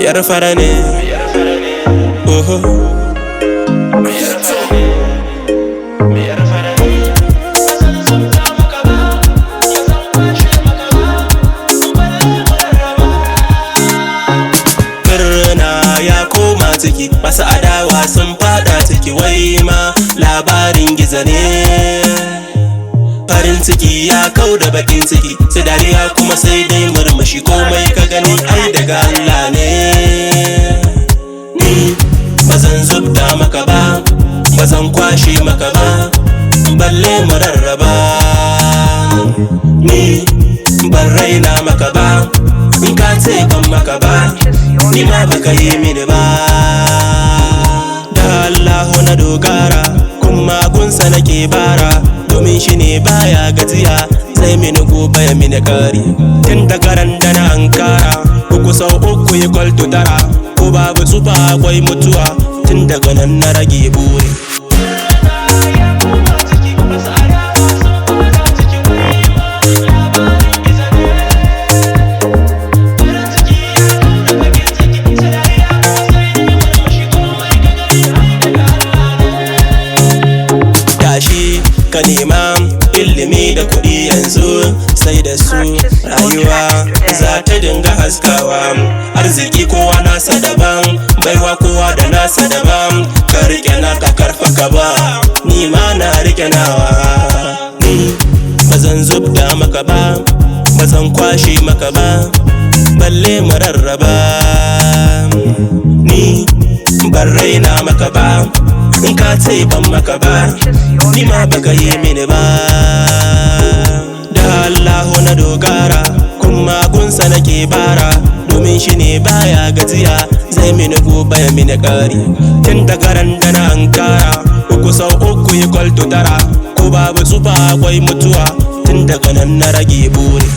yar fara ne. Oho. Ya koma ciki, masu adawa sun fada ciki, wai ma labarin gizo ne. Farin ciki ya kau da bakin ciki, sai dariya kuma sai dai murmushi, komai ka gani ai daga Allah ne. Ni bazan zubda maka ba, bazan kwashe maka ba, balle mu rarraba. Ni ban raina maka ba, in ka ce ban maka ba, ni ma baka yi mini ba. Da Allahu na dogara, kuma gunsa nake bara, domin shi ne baya gajiya, sai mini gobe ya mini kari. Tun da garan da na ankara, uku sau uku yi kwalto tara, ko babu tsufa akwai mutuwa, tun daga nan na rage buri. Ka nema ilimi da kuɗi yanzu, sai da su rayuwa za ta dinga haskawa. Arziki kowa nasa daban, baiwa kowa da nasa daban. Ka rike naka karfa ka ba, ni ma na rike nawa. Ni bazan zubda maka ba, bazan kwashe maka ba, balle mu rarraba. Ni ban raina maka ba, in ka ce ban maka ba, ni ma baka yi mini ba. Da Allahu na dogara, kuma gunsa nake bara, domin shi ne baya gajiya, zai mini gobe ya mini kari. Tun da garan da na ankara, uku sau uku yi kwalto tara, ko babu tsufa akwai mutuwa, tun daga nan na rage buri.